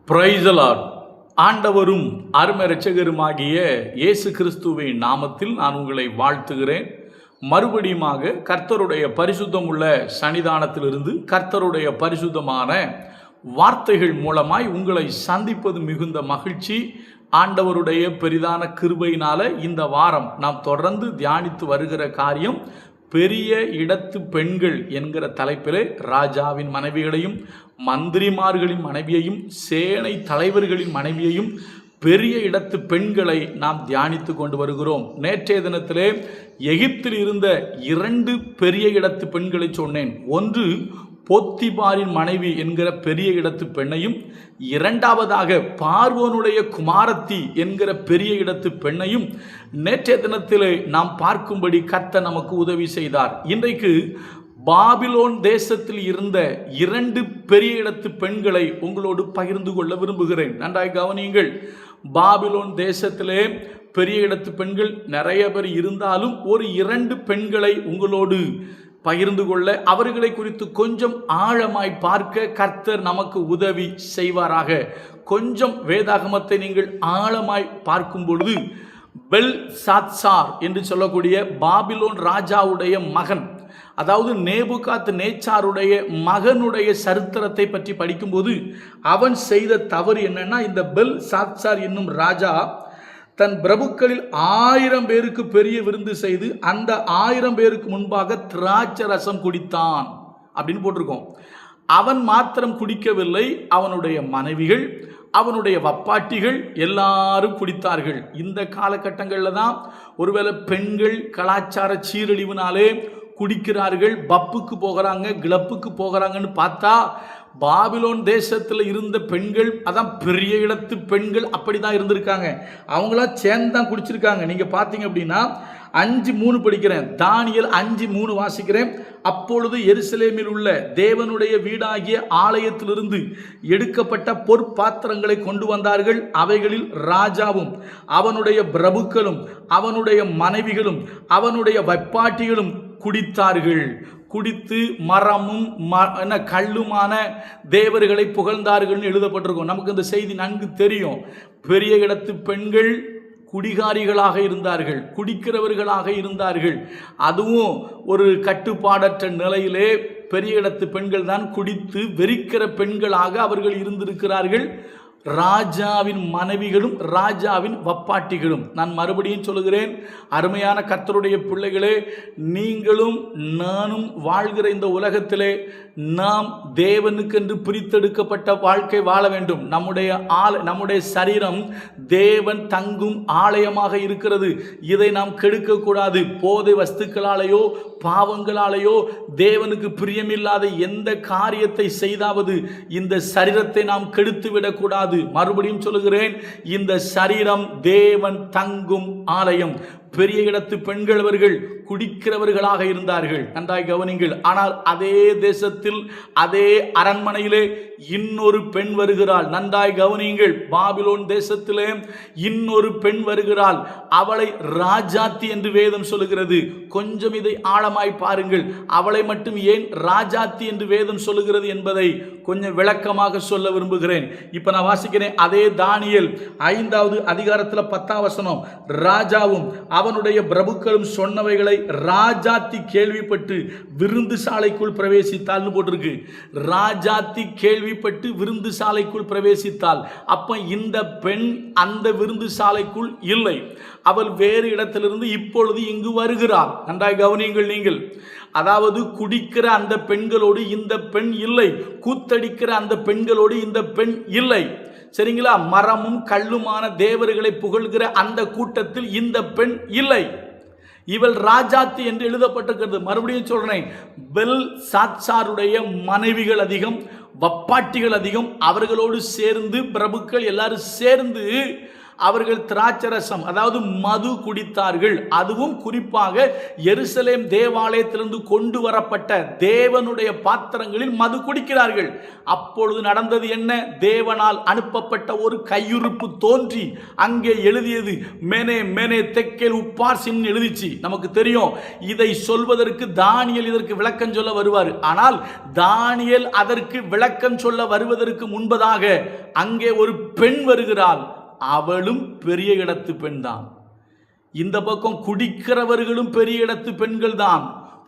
Praise the Lord. ஆண்டவரும் அருமை இரட்சகருமாகிய இயேசு கிறிஸ்துவின் நாமத்தில் நான் உங்களை வாழ்த்துகிறேன். மறுபடியுமாக கர்த்தருடைய பரிசுத்தம் உள்ள சன்னிதானத்திலிருந்து கர்த்தருடைய பரிசுத்தமான வார்த்தைகள் மூலமாய் உங்களை சந்திப்பது மிகுந்த மகிழ்ச்சி. ஆண்டவருடைய பெரிதான கிருபையினால இந்த வாரம் நாம் தொடர்ந்து தியானித்து வருகிற காரியம் பெரிய இடத்து பெண்கள் என்கிற தலைப்பிலே ராஜாவின் மனைவிகளையும் மந்திரிமார்களின் மனைவியையும் சேனை தலைவர்களின் மனைவியையும் பெரிய இடத்து பெண்களை நாம் தியானித்து கொண்டு வருகிறோம். நேற்றைய தினத்திலே எகிப்தில் இருந்த 2 பெரிய இடத்து பெண்களை சொன்னேன். ஒன்று போத்திபாரின் மனைவி என்கிற பெரிய இடத்து பெண்ணையும், இரண்டாவதாக பார்வோனுடைய குமாரத்தி என்கிற பெரிய இடத்து பெண்ணையும் நேற்றைய தினத்திலே நாம் பார்க்கும்படி கர்த்தர் நமக்கு உதவி செய்தார். இன்றைக்கு பாபிலோன் தேசத்தில் இருந்த 2 பெரிய இடத்து பெண்களை உங்களோடு பகிர்ந்து கொள்ள விரும்புகிறேன். நன்றாய் கவனியுங்கள். பாபிலோன் தேசத்திலே பெரிய இடத்து பெண்கள் நிறைய பேர் இருந்தாலும் ஒரு 2 பெண்களை உங்களோடு பகிர்ந்து கொள்ள, அவர்களை குறித்து கொஞ்சம் ஆழமாய் பார்க்க கர்த்தர் நமக்கு உதவி செய்வாராக. கொஞ்சம் வேதாகமத்தை நீங்கள் ஆழமாய் பார்க்கும் பொழுது பெல்சாத்சார் என்று சொல்லக்கூடிய பாபிலோன் ராஜாவுடைய மகன், அதாவது நேபுகாத் நேச்சாருடைய மகனுடைய சரித்திரத்தை பற்றி படிக்கும்போது அவன் செய்த தவறு என்னன்னா, இந்த பெல்சாத்சார் என்னும் ராஜா தன் பிரபுக்களில் 1000 பேருக்கு பெரிய விருந்து செய்து அந்த 1000 பேருக்கு முன்பாக திராட்சை ரசம் குடித்தான் அப்படின்னு போட்டிருக்கோம். அவன் மாத்திரம் குடிக்கவில்லை, அவனுடைய மனைவிகள், அவனுடைய வப்பாட்டிகள் எல்லாரும் குடித்தார்கள். இந்த காலகட்டங்களில் தான் ஒருவேளை பெண்கள் கலாச்சார சீரழிவினாலே குடிக்கிறார்கள், பப்புக்கு போகிறாங்க, கிளப்புக்கு போகிறாங்கன்னு பார்த்தா பாபிலோன் தேசத்தில் இருந்த பெண்கள், அதான் பெரிய இடத்து பெண்கள் அப்படி தான் இருந்திருக்காங்க. அவங்களாம் சேர்ந்து தான் குடிச்சிருக்காங்க. நீங்கள் பார்த்தீங்க அப்படின்னா 5:3 படிக்கிறேன், தானியேல் 5:3 வாசிக்கிறேன். அப்பொழுது எருசலேமில் உள்ள தேவனுடைய வீடாகிய ஆலயத்திலிருந்து எடுக்கப்பட்ட பொற்பாத்திரங்களை கொண்டு வந்தார்கள். அவைகளில் ராஜாவும் அவனுடைய பிரபுக்களும் அவனுடைய மனைவிகளும் அவனுடைய வைப்பாட்டிகளும் குடித்தார்கள். குடித்து மரமும் கல்லுமான தேவர்களை புகழ்ந்தார்கள் எழுதப்பட்டிருக்கும். நமக்கு இந்த செய்தி நன்கு தெரியும். பெரிய இடத்து பெண்கள் குடிகாரிகளாக இருந்தார்கள், குடிக்கிறவர்களாக இருந்தார்கள். அதுவும் ஒரு கட்டுப்பாடற்ற நிலையிலே பெரிய இடத்து பெண்கள் தான் குடித்து வெறிக்கிற பெண்களாக அவர்கள் இருந்திருக்கிறார்கள். ராஜாவின் மனைவிகளும் ராஜாவின் வப்பாட்டிகளும். நான் மறுபடியும் சொல்லுகிறேன், அருமையான கர்த்தருடைய பிள்ளைகளே, நீங்களும் நானும் வாழ்கிற இந்த உலகத்திலே நாம் தேவனுக்கென்று பிரித்தெடுக்கப்பட்ட வாழ்க்கை வாழ வேண்டும். நம்முடைய சரீரம் தேவன் தங்கும் ஆலயமாக இருக்கிறது. இதை நாம் கெடுக்கக்கூடாது. போதை வஸ்துக்களாலேயோ பாவங்களாலேயோ தேவனுக்கு பிரியமில்லாத எந்த காரியத்தை செய்தாவது இந்த சரீரத்தை நாம் கெடுத்து விடக்கூடாது. மறுபடியும் சொல்லுகிறேன், இந்த சரீரம் தேவன் தங்கும் ஆலயம். பெரிய இடத்து பெண்கள் அவர்கள் குடிக்கிறவர்களாக இருந்தார்கள். நன்றாய் கவனிங்கள். ஆனால் அதே தேசத்தில் அதே அரண்மனையிலே இன்னொரு பெண் வருகிறாள். நன்றாய் கவனியுங்கள். பாபிலோன் தேசத்திலே இன்னொரு பெண் வருகிறாள். அவளை ராஜாத்தி என்று வேதம் சொல்லுகிறது. கொஞ்சம் இதை ஆழமாய் பாருங்கள். அவளை மட்டும் ஏன் ராஜாத்தி என்று வேதம் சொல்லுகிறது என்பதை கொஞ்சம் விளக்கமாக சொல்ல விரும்புகிறேன். இப்ப நான் வாசிக்கிறேன். அதே தானியேல் 5வது அதிகாரத்தில் 10ஆம் வசனம். ராஜாவும் அவனுடைய பிரபுக்களும் சொன்னவைகளை ராஜாத்தி கேள்விப்பட்டு விருந்து சாலைக்குள் பிரவேசித்தாள்னு போட்டிருக்கு. ராஜாத்தி கேள்விப்பட்டு விருந்து சாலைக்குள் பிரவேசித்தாள். அப்ப இந்த பெண் அந்த விருந்து சாலைக்குள் இல்லை, அவள் வேறு இடத்திலிருந்து இப்பொழுது இங்கு வருகிறாள். நன்றாய் கவனியுங்கள் நீங்கள். அதாவது குடிக்கிற அந்த பெண்களோடு இந்த பெண் இல்லை, கூத்தடிக்கிற அந்த பெண்களோடு இந்த பெண் இல்லை. சரிங்களா? மரமும் கல்லுமான தேவர்களை புகழ்கிற அந்த கூட்டத்தில் இந்த பெண் இல்லை. இவள் ராஜாத்தி என்று எழுதப்பட்டிருக்கிறது. மறுபடியும் சொல்றேன், பெல்சாத்சாருடைய மனைவிகள் அதிகம், வப்பாட்டிகள் அதிகம். அவர்களோடு சேர்ந்து பிரபுக்கள் எல்லாரும் சேர்ந்து அவர்கள் திராட்சரசம் அதாவது மது குடித்தார்கள். அதுவும் குறிப்பாக எருசலேம் தேவாலயத்திலிருந்து கொண்டு வரப்பட்ட தேவனுடைய பாத்திரங்களில் மது குடிக்கிறார்கள். அப்பொழுது நடந்தது என்ன? தேவனால் அனுப்பப்பட்ட ஒரு கையுறுப்பு தோன்றி அங்கே எழுதியது மேனே மேனே தெக்கேல் உப்பார்சின் எழுதிச்சு. நமக்கு தெரியும், இதை சொல்வதற்கு தானியேல் இதற்கு விளக்கம் சொல்ல வருவார். ஆனால் தானியேல் அதற்கு விளக்கம் சொல்ல வருவதற்கு முன்பதாக அங்கே ஒரு பெண் வருகிறாள். அவளும் பெரிய இடத்து பெண் தான். இந்த பக்கம் குடிக்கிறவர்களும் பெரிய இடத்து பெண்கள் தான்,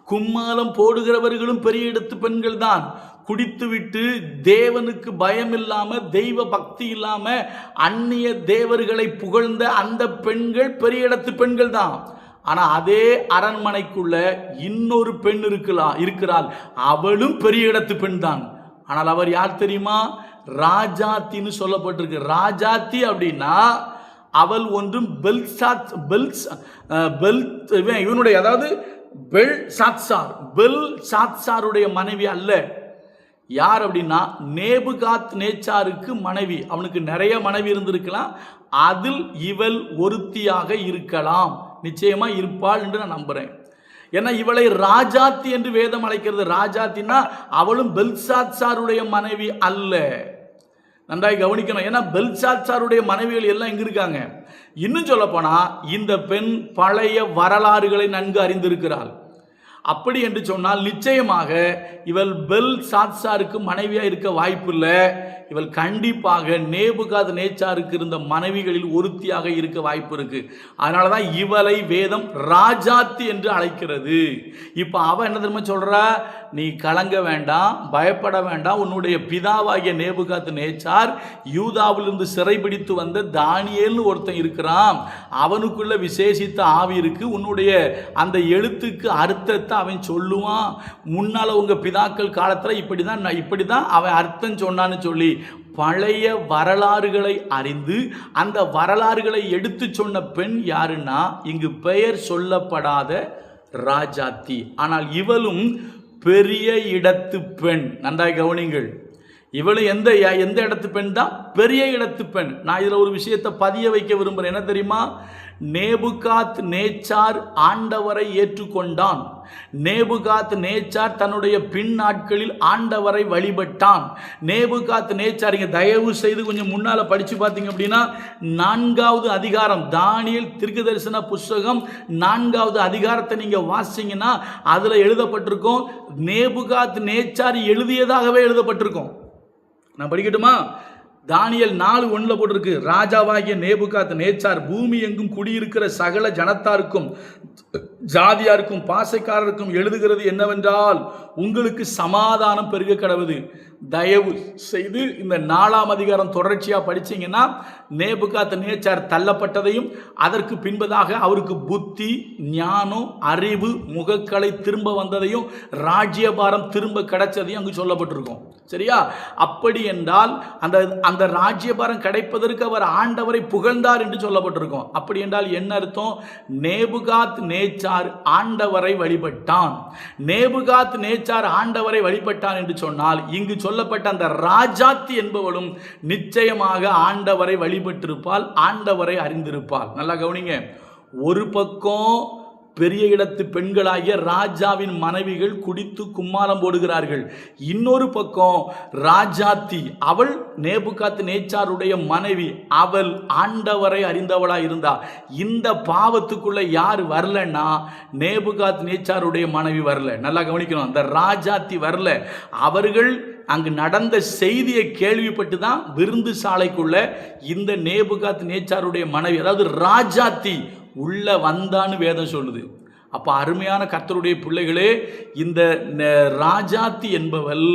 கும்மாளம் போடுகிறவர்களும் பெரிய இடத்து பெண்கள் தான். குடித்துவிட்டு தேவனுக்கு பயம் இல்லாம தெய்வ பக்தி இல்லாம அந்நிய தேவர்களை புகழ்ந்த அந்த பெண்கள் பெரிய இடத்து பெண்கள் தான். ஆனா அதே அரண்மனைக்குள்ள இன்னொரு பெண் இருக்கிறாள். அவளும் பெரிய இடத்து பெண் தான். ஆனால் அவர் யார் தெரியுமா? ராஜாத்தின்னு சொல்லப்பட்டிருக்கு. ராஜாத்தி அப்படின்னா அவள் ஒன்றும் இவனுடைய அதாவது பெல்சாத்சாருடைய மனைவி அல்ல. யார் அப்படின்னா நேபுகாத் நேச்சாருக்கு மனைவி. அவனுக்கு நிறைய மனைவி இருந்திருக்கலாம், அதில் இவள் ஒருத்தியாக இருக்கலாம். நிச்சயமா இருப்பாள் என்று நான் நம்புறேன். ஏன்னா இவளை ராஜாத்தி என்று வேதம் அழைக்கிறது. ராஜாத்தின்னா அவளும் பெல்சாத்சாருடைய மனைவி அல்ல. நன்றாய் கவனிக்கணும். ஏன்னா பெல்சாத்சாருடைய மனைவிகள் எல்லாம் எங்க இருக்காங்க? இன்னும் சொல்ல போனா இந்த பெண் பழைய வரலாறுகளை நன்கு அறிந்திருக்கிறாள். அப்படி என்று சொன்னால் நிச்சயமாக இவள் பெல்சாத்சாருக்கு மனைவியா இருக்க வாய்ப்பில்லை. இவள் கண்டிப்பாக நேபுகாத் நேச்சாருக்கு இருந்த மனைவிகளில் ஒருத்தியாக இருக்க வாய்ப்பு இருக்கு. அதனாலதான் இவளை வேதம் ராஜாத்தி என்று அழைக்கிறது. இப்ப அவ என்ன தெரியுமா சொல்றா? நீ கலங்க வேண்டாம், பயப்பட வேண்டாம். உன்னுடைய பிதாவாகிய நேபுகாத் நேச்சார் யூதாவிலிருந்து சிறைபிடித்து வந்த தானியேல்னு ஒருத்தன் இருக்கிறான். அவனுக்குள்ள விசேஷித்த ஆவி இருக்கு. உன்னுடைய அந்த எழுத்துக்கு அர்த்தத்தை அவன் சொல்லுவான். முன்னால உங்க பிதாக்கள் காலத்துல இப்படிதான் அவன் அர்த்தம் சொன்னான்னு சொல்லி பழைய வரலாறுகளை அறிந்து அந்த வரலாறுகளை எடுத்து சொன்ன பெண் யாருன்னா இங்கு பெயர் சொல்லப்படாத ராஜாத்தி. ஆனால் இவளும் பெரிய இடத்து பெண். நன்றாய் கவனிங்கள். இவளும் எந்த இடத்து பெண் தான்? பெரிய இடத்து பெண். நான் இதுல ஒரு விஷயத்தை பதிய வைக்க விரும்புறேன். என்ன தெரியுமா? நேபுகாத் நேச்சார் ஆண்டவரை ஏற்றுக்கொண்டான். நேபுகாத் நேச்சார் தன்னுடைய பின் நாட்களில் ஆண்டவரை வழிபட்டான். நேபுகாத் நேச்சார் இங்க தயவு செய்து கொஞ்சம் முன்னால படிச்சு பார்த்தீங்க அப்படின்னா 4வது அதிகாரம் தானியேல் தீர்க்கதரிசன புஸ்தகம் 4வது அதிகாரத்தை நீங்க வாசிங்கன்னா அதுல எழுதப்பட்டிருக்கும், நேபுகாத் நேச்சார் எழுதியதாகவே எழுதப்பட்டிருக்கும். நான் படிக்கட்டுமா? தானியேல் 4:1 போட்டிருக்கு, ராஜாவாகிய நேபுகாத் நேச்சார் பூமி எங்கும் குடியிருக்கிற சகல ஜனத்தாருக்கும் ஜாதியாருக்கும் பாசைக்காரருக்கும் எழுதுகிறது என்னவென்றால், உங்களுக்கு சமாதானம் பெருக கடவுது. தயவு செய்து இந்த 4ஆம் அதிகாரம் தொடர்ச்சியா படிச்சீங்கன்னா நேபுகாத் நேச்சார் தள்ளப்பட்டதையும் அதற்கு பின்பதாக அவருக்கு புத்தி ஞானம் அறிவு முகக்கலை திரும்ப வந்ததையும் ராஜ்யபாரம் திரும்ப கிடைச்சதையும் அங்கு சொல்லப்பட்டிருக்கும். சரியா? அப்படி என்றால் அந்த ராஜ்யபாரம் கிடைப்பதற்கு அவர் ஆண்டவரை புகழ்ந்தார் என்று சொல்லப்பட்டிருக்கும். அப்படி என்றால் என்ன அர்த்தம்? நேபுகாத் நேச்சார் ஆண்டவரை வழிபட்டான். நேபுகாத் நேச்சார் ஆண்டவரை வழிபட்டான் என்று சொன்னால் இங்கு சொல்லப்பட்ட அந்த ராஜாத்தி என்பவளும் நிச்சயமாக ஆண்டவரை வழிபட்டிருப்பாள், ஆண்டவரை அறிந்திருப்பாள். நல்லா கவனிங்க. ஒரு பக்கம் பெரிய இடத்து பெண்களாகிய ராஜாவின் மனைவிகள் குடித்து கும்மாளம் போடுகிறார்கள். இன்னொரு பக்கம் ராஜாத்தி, அவள் நேபுகாத் நேச்சாருடைய மனைவி, அவள் ஆண்டவரை அறிந்தவளா இருந்தா. இந்த பாவத்துக்குள்ள யார் வரலன்னா நேபுகாத் நேச்சாருடைய மனைவி வரல. நல்லா கவனிக்கணும். அந்த ராஜாத்தி வரல. அவர்கள் அங்கு நடந்த செய்தியை கேள்விப்பட்டு தான் விருந்து சாலைக்குள்ள இந்த நேபுகாத் நேச்சாருடைய மனைவி அதாவது ராஜாத்தி உள்ள வந்தான்னு வேதம் சொல்லுது. அப்ப அருமையான கர்த்தருடைய பிள்ளைகளே, இந்த ராஜாத்தி என்பவள்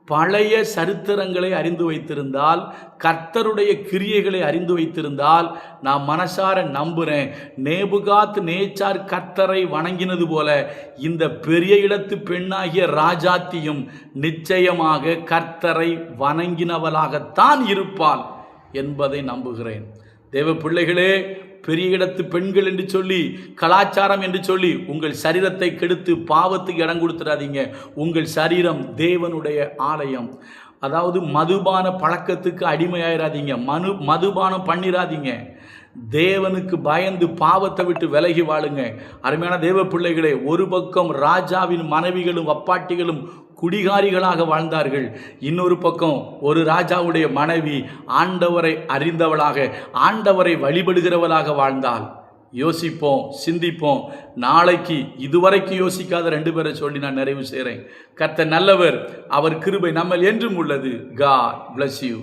பழைய சரித்திரங்களை அறிந்து வைத்திருந்தால், கர்த்தருடைய கிரியைகளை அறிந்து வைத்திருந்தால், நான் மனசார நம்புறேன் நேபுகாத் நேச்சார் கர்த்தரை வணங்கினது போல இந்த பெரிய இடத்து பெண்ணாகிய ராஜாத்தியும் நிச்சயமாக கர்த்தரை வணங்கினவளாகத்தான் இருப்பாள் என்பதை நம்புகிறேன். தேவ பிள்ளைகளே, பெரிய இடத்து பெண்கள் என்று சொல்லி கலாச்சாரம் என்று சொல்லி உங்கள் சரீரத்தை கெடுத்து பாவத்துக்கு இடம் கொடுத்துடாதீங்க. உங்கள் சரீரம் தேவனுடைய ஆலயம். அதாவது மதுபான பழக்கத்துக்கு அடிமையாயிராதீங்க, மதுபானம் பண்ணிராதீங்க. தேவனுக்கு பயந்து பாவத்தை விட்டு விலகி வாழுங்க. அருமையான தேவ பிள்ளைகளே, ஒரு பக்கம் ராஜாவின் மனைவிகளும் அப்பாட்டிகளும் குடிகாரிகளாக வாழ்ந்தார்கள். இன்னொரு பக்கம் ஒரு ராஜாவுடைய மனைவி ஆண்டவரை அறிந்தவளாக, ஆண்டவரை வழிபடுகிறவளாக வாழ்ந்தாள். யோசிப்போம், சிந்திப்போம். நாளைக்கு இதுவரைக்கும் யோசிக்காத 2 பேரை சொல்லி நான் நிறைவு செய்கிறேன். கர்த்தர் நல்லவர், அவர் கிருபை நம்ம என்றும் உள்ளது. God bless you.